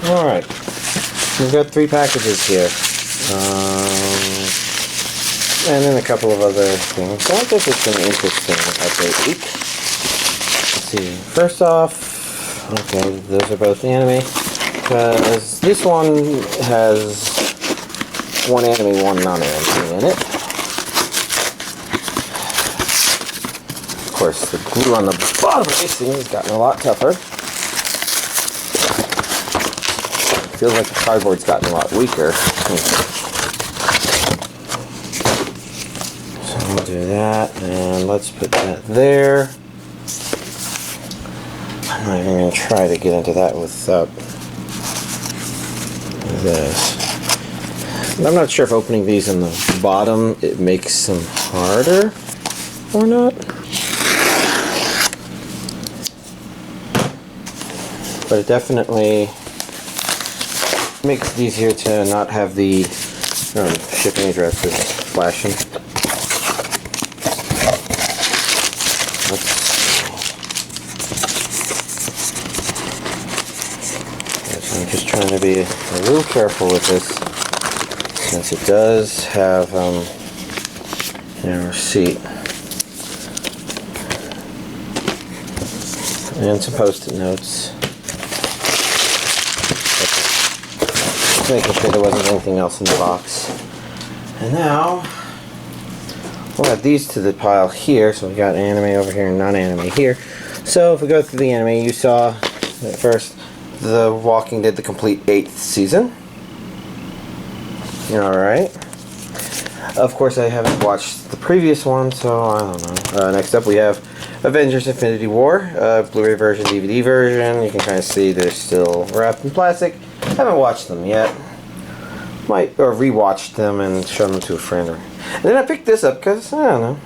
Alright, we've got 3 packages here. And then a couple of other things. So I think it's an interesting update week. Let's see. First off, okay, those are both anime. Because this one has 1 anime, 1 non-anime in it. Of course, the glue on the bottom of this thing has gotten a lot tougher. Feels like the cardboard's gotten a lot weaker. So we'll do that, and let's put that there. I'm not even going to try to get into that without this. I'm not sure if opening these in the bottom, it makes them harder or not. But it definitely makes it easier to not have the shipping addresses flashing. So I'm just trying to be a little careful with this, since it does have a receipt and some post-it notes. Making sure there wasn't anything else in the box. And now we'll add these to the pile here. So we got anime over here and non-anime here. So if we go through the anime, you saw at first The Walking Dead, the complete 8th season. Alright. Of course, I haven't watched the previous one, so I don't know. Next up we have Avengers Infinity War, Blu-ray version, DVD version. You can kind of see they're still wrapped in plastic. Haven't watched them yet. Might rewatched them and shown them to a friend. And then I picked this up because I don't know,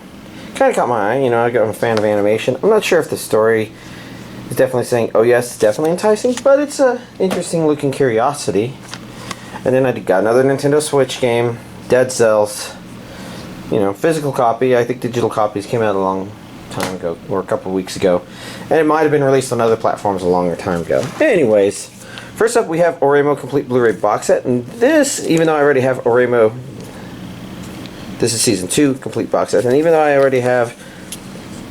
kind of caught my eye. I'm a fan of animation. I'm not sure if the story is definitely saying, oh yes, it's definitely enticing, but it's a interesting looking curiosity. And then I got another Nintendo Switch game, Dead Cells. Physical copy. I think digital copies came out a long time ago, or a couple of weeks ago, and it might have been released on other platforms a longer time ago. Anyways, first up we have Oreimo Complete Blu-ray box set, and this, even though I already have Oreimo, this is Season 2 Complete box set, and even though I already have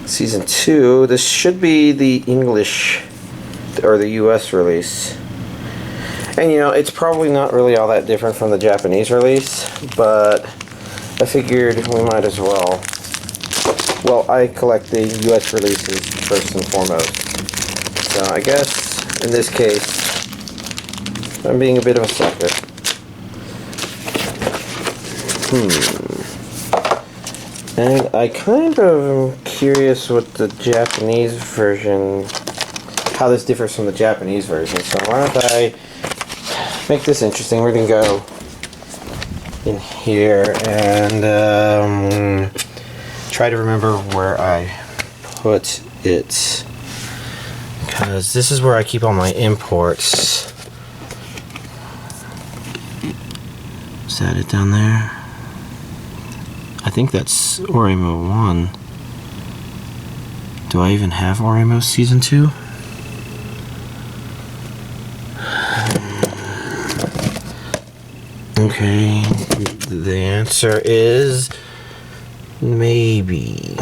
Season 2, this should be the English or the US release. And it's probably not really all that different from the Japanese release, but I figured we might as well. Well, I collect the US releases first and foremost. So I guess in this case, I'm being a bit of a sucker. And I kind of am curious with the Japanese version, how this differs from the Japanese version. So why don't I make this interesting? We're going to go in here and try to remember where I put it, because this is where I keep all my imports. Is that it down there? I think that's Oreimo 1. Do I even have Oreimo Season 2? Okay, the answer is maybe.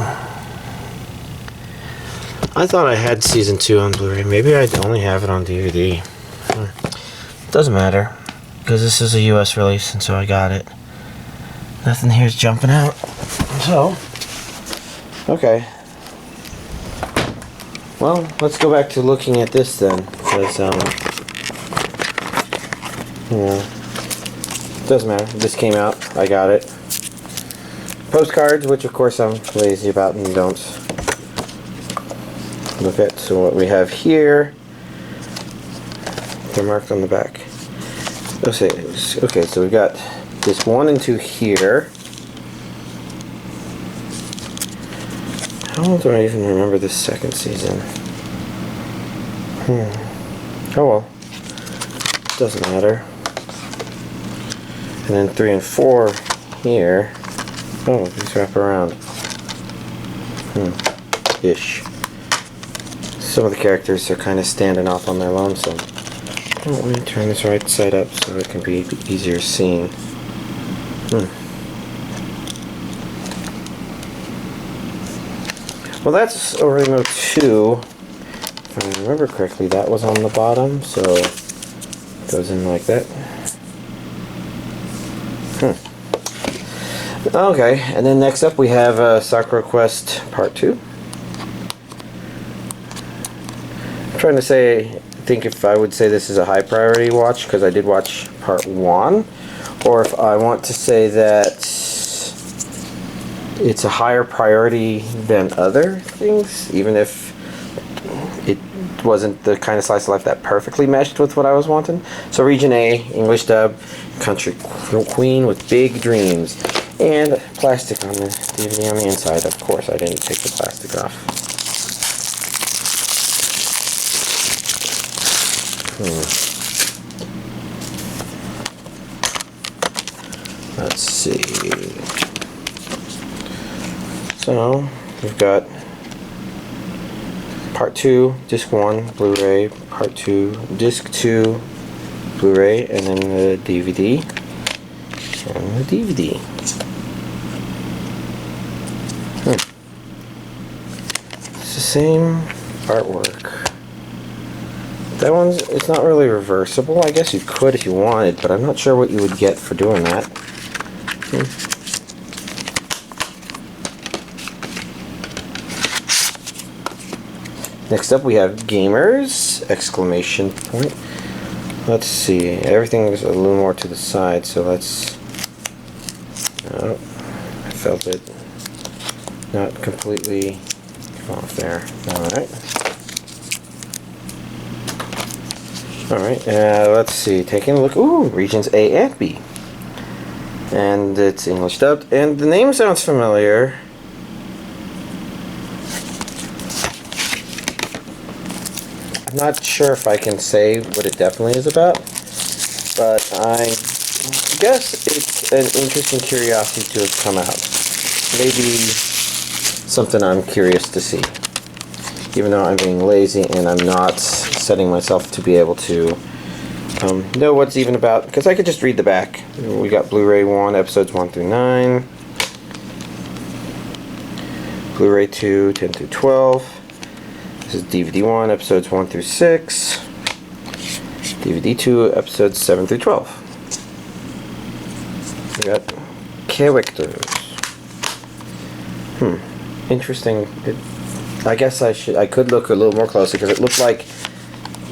I thought I had Season 2 on Blu-ray. Maybe I only have it on DVD. Doesn't matter, because this is a US release, and so I got it. Nothing here's jumping out. So, okay. Well, let's go back to looking at this then, because, doesn't matter. This came out. I got it. Postcards, which of course I'm lazy about and don't look at. So what we have here, they're marked on the back. Okay, so we got this 1 and 2 here. How do I even remember this second season? Oh well. Doesn't matter. And then 3 and 4 here. Oh, these wrap around. Ish. Some of the characters are kind of standing off on their lonesome. Let me turn this right side up so it can be easier seen. Well, that's Oreimo 2. If I remember correctly, that was on the bottom, so it goes in like that. Okay, and then next up we have Sakura Quest Part 2. I'm trying to think if I would say this is a high priority watch, because I did watch Part 1, or if I want to say that it's a higher priority than other things, even if it wasn't the kind of slice of life that perfectly meshed with what I was wanting. So Region A, English dub, Country Queen with Big Dreams. And plastic on the DVD on the inside. Of course, I didn't take the plastic off. Let's see. So, we've got Part 2, Disc 1, Blu-ray, Part 2, Disc 2, Blu-ray, and then the DVD. And the DVD. It's the same artwork. That one's, it's not really reversible. I guess you could if you wanted, but I'm not sure what you would get for doing that. Next up we have Gamers! Exclamation point. Let's see. Everything is a little more to the side, so let's... Oh, I felt it not completely off there. Alright, let's see. Taking a look. Ooh, Regions A and B. And it's English dubbed. And the name sounds familiar. I'm not sure if I can say what it definitely is about, but I guess it's an interesting curiosity to have come out. Maybe something I'm curious to see, even though I'm being lazy and I'm not setting myself to be able to know what's even about, because I could just read the back. We got Blu-ray 1, episodes 1 through 9, Blu-ray 2, 10 through 12. This is DVD 1, episodes 1 through 6. DVD 2, episodes 7 through 12. We got characters. Interesting. I guess I could look a little more closely, because it looked like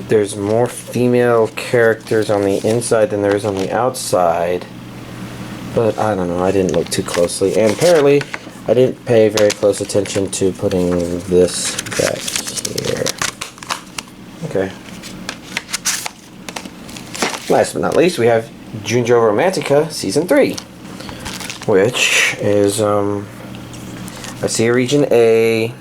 there's more female characters on the inside than there is on the outside. But I don't know, I didn't look too closely. And apparently, I didn't pay very close attention to putting this back here. Okay. Last but not least, we have Junjo Romantica Season 3, which is, I see a Region A.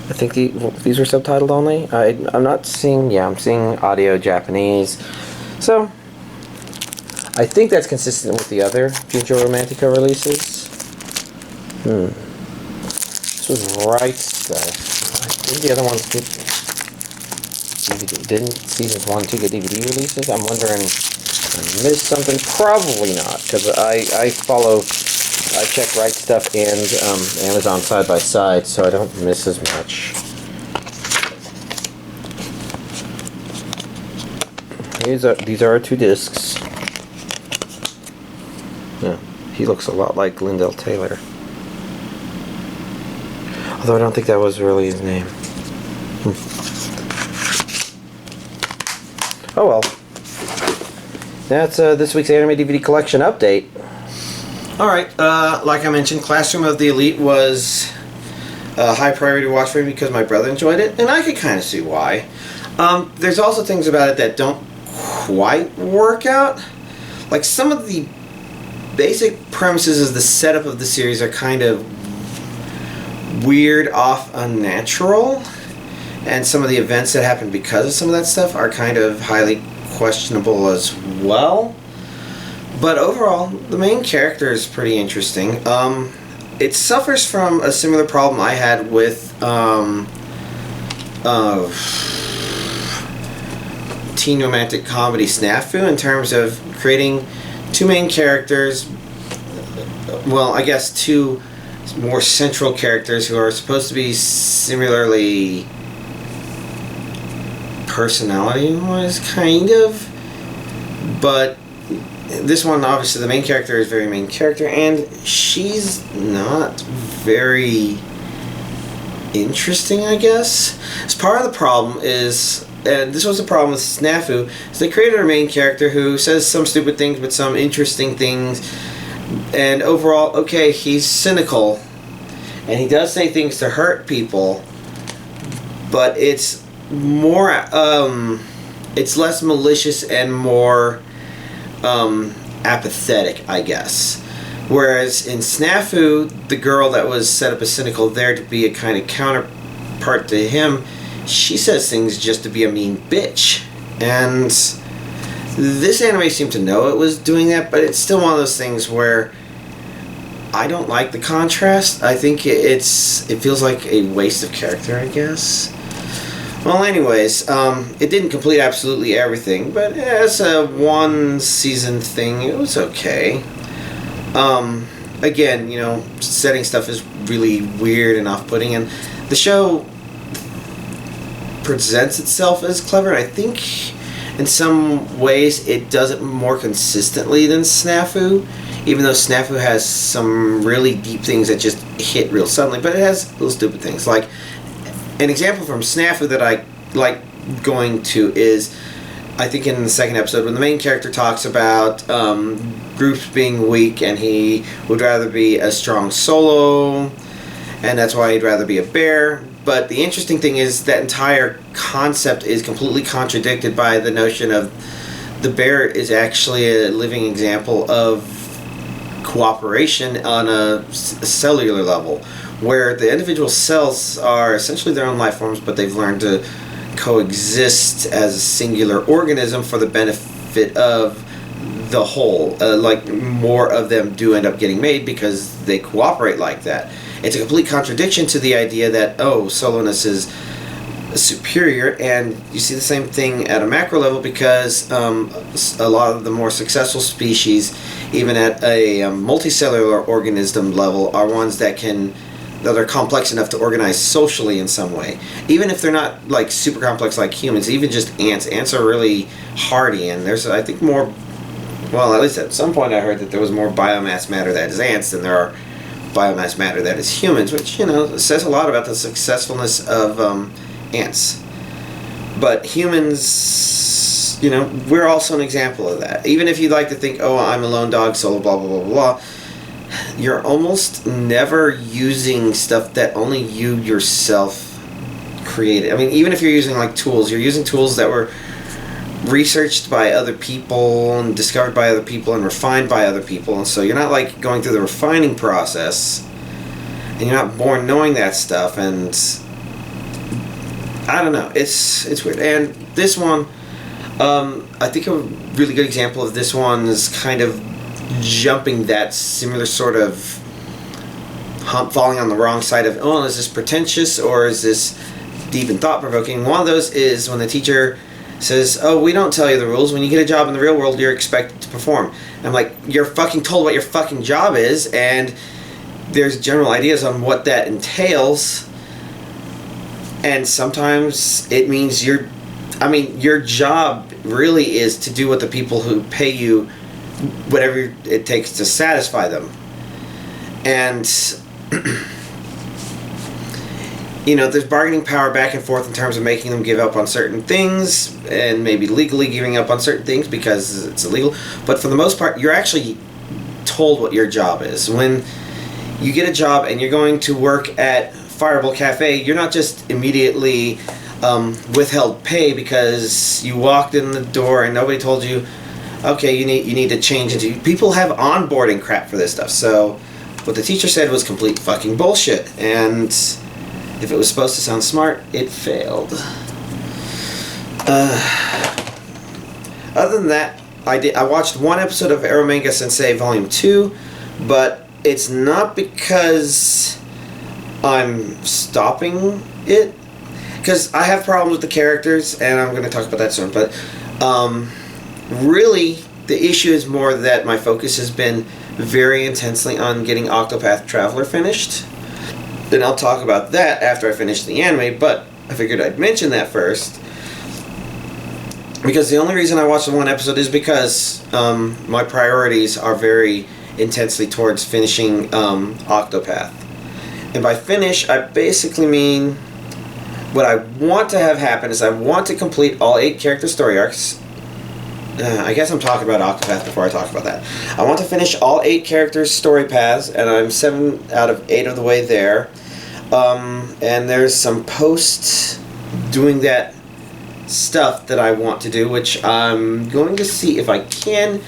I think these were subtitled only. I'm not seeing, yeah, I'm seeing audio Japanese. So, I think that's consistent with the other Junjo Romantica releases. This was right stuff. I think the other ones did DVD. Didn't Seasons 1 and 2 get DVD releases? I'm wondering if I missed something. Probably not, because I check Right Stuff and Amazon side by side, so I don't miss as much. These are our two discs. Yeah, he looks a lot like Lindell Taylor. Although I don't think that was really his name. Oh well. That's this week's anime DVD collection update. Alright, like I mentioned, Classroom of the Elite was a high priority watch for me because my brother enjoyed it, and I could kind of see why. There's also things about it that don't quite work out. Like, some of the basic premises of the setup of the series are kind of weird, off, unnatural, and some of the events that happen because of some of that stuff are kind of highly questionable as well. But overall, the main character is pretty interesting. It suffers from a similar problem I had with teen romantic comedy snafu in terms of creating two main characters. Well, I guess two more central characters who are supposed to be similarly personality-wise, kind of. But this one, obviously, the main character is very main character, and she's not very interesting, I guess. As part of the problem is, and this was the problem with Snafu, is they created a main character who says some stupid things but some interesting things, and overall, okay, he's cynical, and he does say things to hurt people, but it's more, it's less malicious and more apathetic, I guess. Whereas in Snafu, the girl that was set up as cynical there to be a kind of counterpart to him, she says things just to be a mean bitch. And this anime seemed to know it was doing that, but it's still one of those things where I don't like the contrast. I think it feels like a waste of character, I guess. Well, anyways, it didn't complete absolutely everything, but as a one-season thing, it was okay. Again, you know, setting stuff is really weird and off-putting, and the show presents itself as clever. I think in some ways it does it more consistently than Snafu, even though Snafu has some really deep things that just hit real suddenly, but it has little stupid things. Like, an example from Snafu that I like going to is, I think in the second episode, when the main character talks about groups being weak and he would rather be a strong solo, and that's why he'd rather be a bear. But the interesting thing is that entire concept is completely contradicted by the notion of the bear is actually a living example of cooperation on a cellular level, where the individual cells are essentially their own life forms, but they've learned to coexist as a singular organism for the benefit of the whole. Like, more of them do end up getting made because they cooperate like that. It's a complete contradiction to the idea that, oh, soloness is superior, and you see the same thing at a macro level because a lot of the more successful species, even at a multicellular organism level, are ones that are complex enough to organize socially in some way. Even if they're not like super complex like humans, even just ants. Ants are really hardy, and there's, I think, more, well, at least at some point I heard that there was more biomass matter that is ants than there are biomass matter that is humans, which, you know, says a lot about the successfulness of ants. But humans, you know, we're also an example of that. Even if you'd like to think, oh, I'm a lone dog, solo, blah, blah, blah, blah, you're almost never using stuff that only you yourself created. I mean, even if you're using like tools, you're using tools that were researched by other people and discovered by other people and refined by other people, and so you're not like going through the refining process, and you're not born knowing that stuff, and I don't know, it's weird. And this one, I think a really good example of this one is kind of jumping that similar sort of hump, falling on the wrong side of, oh, is this pretentious or is this deep and thought-provoking? One of those is when the teacher says, oh, we don't tell you the rules. When you get a job in the real world, you're expected to perform. I'm like, you're fucking told what your fucking job is, and there's general ideas on what that entails, and sometimes it means your job really is to do what the people who pay you whatever it takes to satisfy them. And you know, there's bargaining power back and forth in terms of making them give up on certain things, and maybe legally giving up on certain things because it's illegal. But for the most part, you're actually told what your job is. When you get a job and you're going to work at Fireball Cafe, you're not just immediately withheld pay because you walked in the door and nobody told you, okay, you need to change into... People have onboarding crap for this stuff. So what the teacher said was complete fucking bullshit, and if it was supposed to sound smart, it failed. Other than that, I watched one episode of Eromanga Sensei Volume 2, but it's not because I'm stopping it, because I have problems with the characters, and I'm going to talk about that soon, but Really, the issue is more that my focus has been very intensely on getting Octopath Traveler finished. Then I'll talk about that after I finish the anime, but I figured I'd mention that first. Because the only reason I watched the one episode is because my priorities are very intensely towards finishing Octopath. And by finish, I basically mean what I want to have happen is I want to complete all 8 character story arcs. I guess I'm talking about Octopath before I talk about that. I want to finish all 8 characters' story paths, and I'm 7 out of 8 of the way there. And there's some posts doing that stuff that I want to do, which I'm going to see if I can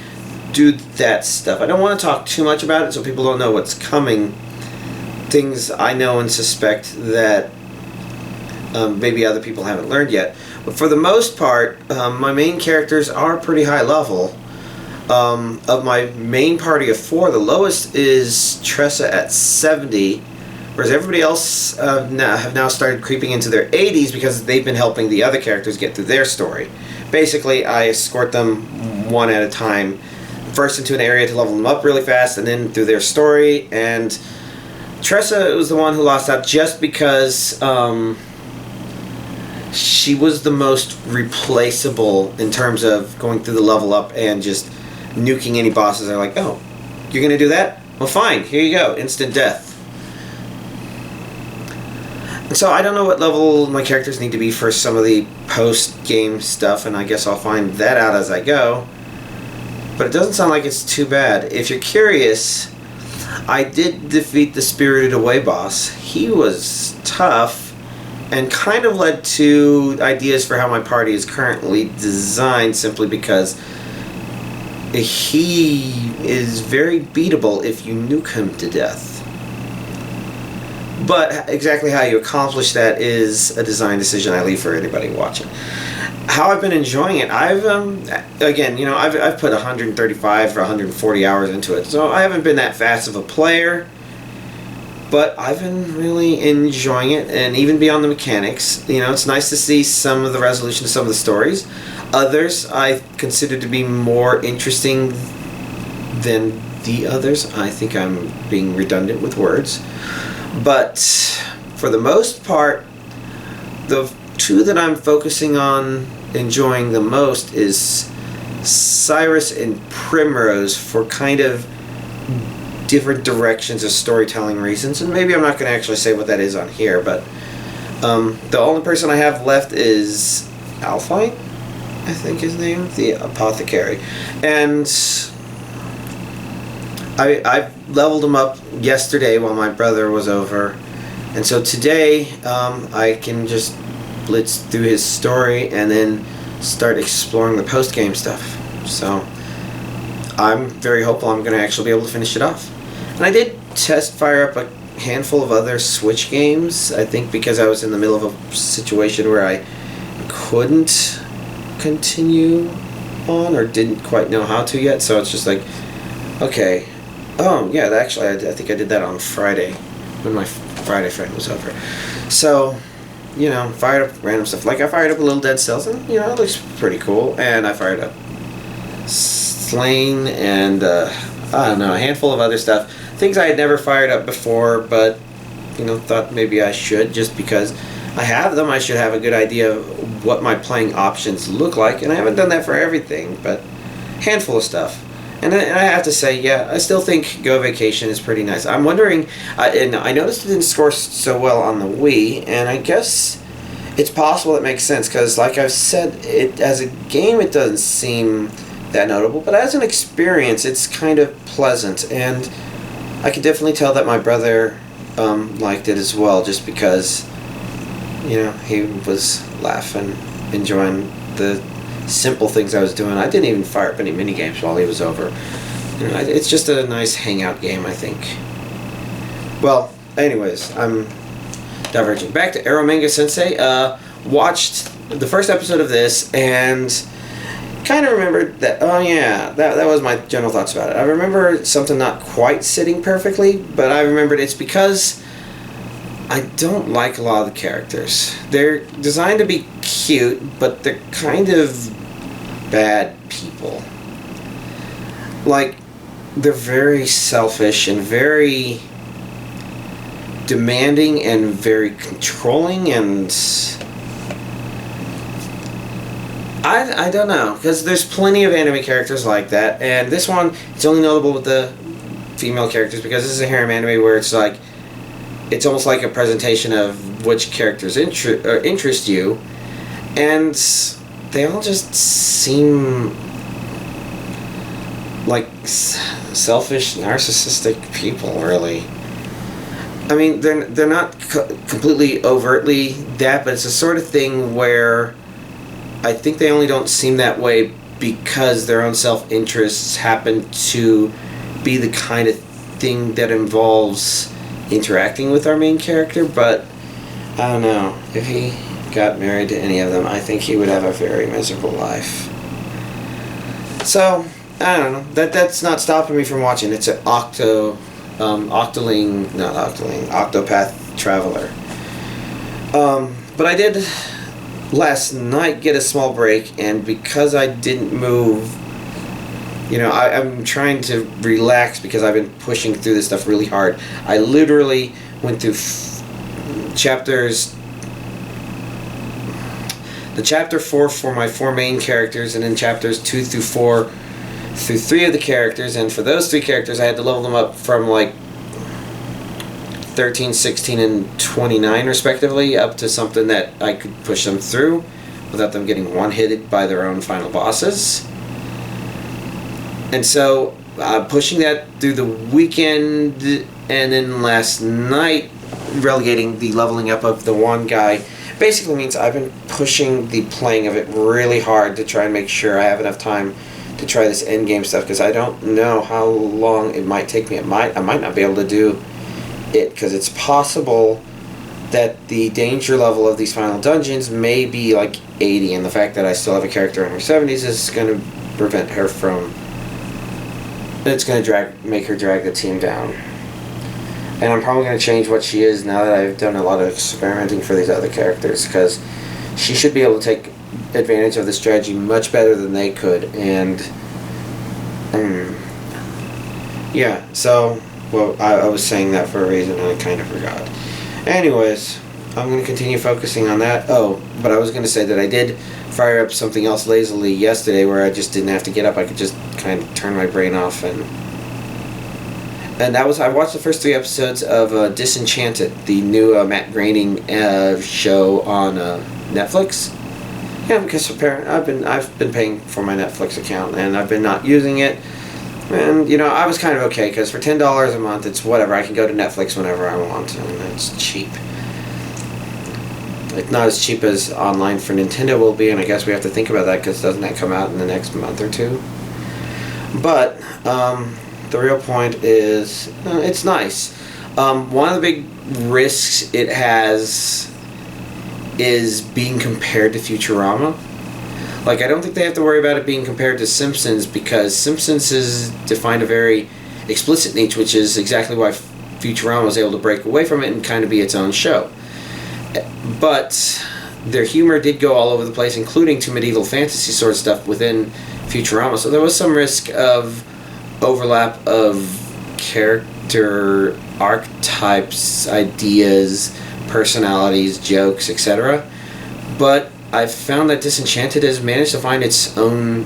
do that stuff. I don't want to talk too much about it so people don't know what's coming. Things I know and suspect that maybe other people haven't learned yet. But for the most part, my main characters are pretty high level. Of my main party of 4, the lowest is Tressa at 70, whereas everybody else have now started creeping into their 80s because they've been helping the other characters get through their story. Basically, I escort them one at a time, first into an area to level them up really fast, and then through their story. And Tressa was the one who lost out just because she was the most replaceable in terms of going through the level up and just nuking any bosses. They're like, oh, you're going to do that? Well, fine, here you go, instant death. And so I don't know what level my characters need to be for some of the post-game stuff, and I guess I'll find that out as I go. But it doesn't sound like it's too bad. If you're curious, I did defeat the Spirited Away boss. He was tough and kind of led to ideas for how my party is currently designed, simply because he is very beatable if you nuke him to death. But exactly how you accomplish that is a design decision I leave for anybody watching. How I've been enjoying it, I've again, you know, I've put 135 or 140 hours into it, so I haven't been that fast of a player, but I've been really enjoying it. And even beyond the mechanics, you know, it's nice to see some of the resolution to some of the stories. Others I consider to be more interesting than the others. I think I'm being redundant with words, but for the most part, the 2 that I'm focusing on enjoying the most is Cyrus and Primrose, for kind of different directions of storytelling reasons. And maybe I'm not going to actually say what that is on here, but the only person I have left is Alphine, I think his name, the apothecary. And I leveled him up yesterday while my brother was over, and so today I can just blitz through his story and then start exploring the post-game stuff. So I'm very hopeful I'm going to actually be able to finish it off. And I did fire up a handful of other Switch games, I think because I was in the middle of a situation where I couldn't continue on or didn't quite know how to yet. So it's just like, okay, oh yeah, actually I think I did that on Friday when my Friday friend was over. So, you know, fired up random stuff. Like I fired up a little Dead Cells, and you know, it looks pretty cool. And I fired up Slain and I don't know, a handful of other stuff. Things I had never fired up before, but you know, thought maybe I should, just because I have them. I should have a good idea of what my playing options look like, and I haven't done that for everything, but a handful of stuff. And I have to say, yeah, I still think Go Vacation is pretty nice. I'm wondering, and I noticed it didn't score so well on the Wii, and I guess it's possible it makes sense, because like I've said, it as a game it doesn't seem that notable, but as an experience it's kind of pleasant, and I could definitely tell that my brother liked it as well, just because, you know, he was laughing, enjoying the simple things I was doing. I didn't even fire up any mini games while he was over. You know, it's just a nice hangout game, I think. Well, anyways, I'm diverging. Back to Arrow Manga Sensei. Watched the first episode of this and kind of remembered that, oh yeah, that was my general thoughts about it. I remember something not quite sitting perfectly, but I remembered it's because I don't like a lot of the characters. They're designed to be cute, but they're kind of bad people. Like, they're very selfish and very demanding and very controlling, and I don't know, because there's plenty of anime characters like that, and this one, it's only notable with the female characters because this is a harem anime where it's like, it's almost like a presentation of which characters interest you, and they all just seem like selfish, narcissistic people, really. I mean, they're not completely overtly that, but it's the sort of thing where I think they only don't seem that way because their own self-interests happen to be the kind of thing that involves interacting with our main character. But I don't know, if he got married to any of them, I think he would have a very miserable life. So I don't know, that's not stopping me from watching. It's an Octopath Traveler. But I did last night get a small break, and because I didn't move, I'm trying to relax because I've been pushing through this stuff really hard. I literally went through the chapter 4 for my 4 main characters, and then chapters 2 through 4 through 3 of the characters, and for those 3 characters I had to level them up from like 13, 16, and 29 respectively up to something that I could push them through without them getting one-hitted by their own final bosses. And so pushing that through the weekend, and then last night relegating the leveling up of the one guy basically means I've been pushing the playing of it really hard to try and make sure I have enough time to try this endgame stuff, because I don't know how long it might take me. I might not be able to do it, because it's possible that the danger level of these final dungeons may be like 80, and the fact that I still have a character in her 70s is going to prevent her from... It's going to make her drag the team down. And I'm probably going to change what she is now that I've done a lot of experimenting for these other characters, because she should be able to take advantage of the strategy much better than they could. And yeah, so well, I was saying that for a reason and I kind of forgot. Anyways, I'm going to continue focusing on that. Oh, but I was going to say that I did fire up something else lazily yesterday where I just didn't have to get up. I could just kind of turn my brain off, and that was, I watched the first 3 episodes of Disenchanted, the new Matt Groening show on Netflix. Yeah, because apparently I've been paying for my Netflix account and I've been not using it, and I was kind of okay because for $10 a month it's whatever. I can go to Netflix whenever I want, and it's cheap. It's not as cheap as online for Nintendo will be, and I guess we have to think about that because doesn't that come out in the next month or 2? But the real point is, it's nice. One of the big risks it has is being compared to Futurama. Like, I don't think they have to worry about it being compared to Simpsons, because Simpsons has defined a very explicit niche, which is exactly why Futurama was able to break away from it and kind of be its own show. But their humor did go all over the place, including to medieval fantasy sort of stuff within Futurama, so there was some risk of overlap of character archetypes, ideas, personalities, jokes, etc. But I've found that Disenchanted has managed to find its own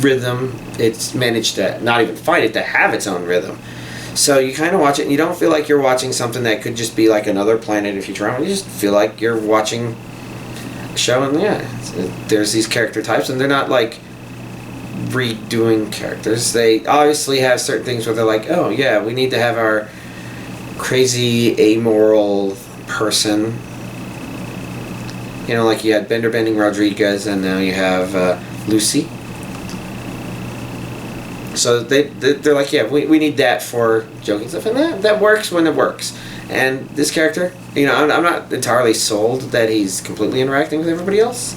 rhythm. It's managed to not even find it, to have its own rhythm. So you kind of watch it and you don't feel like you're watching something that could just be like another planet in Futurama. You just feel like you're watching a show, and yeah, there's these character types, and they're not like redoing characters. They obviously have certain things where they're like, oh yeah, we need to have our crazy amoral person. Like you had Bender Bending Rodriguez, and now you have Lucy. So they're like, yeah, we need that for joking stuff, and that works when it works. And this character, I'm not entirely sold that he's completely interacting with everybody else.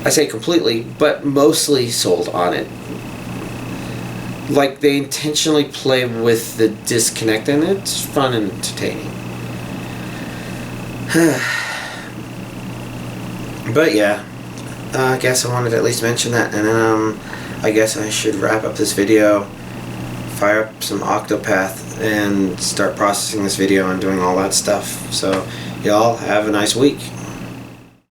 I say completely, but mostly sold on it. Like, they intentionally play with the disconnect, and it's fun and entertaining. But yeah, I guess I wanted to at least mention that, and then I guess I should wrap up this video, fire up some Octopath, and start processing this video and doing all that stuff. So y'all have a nice week.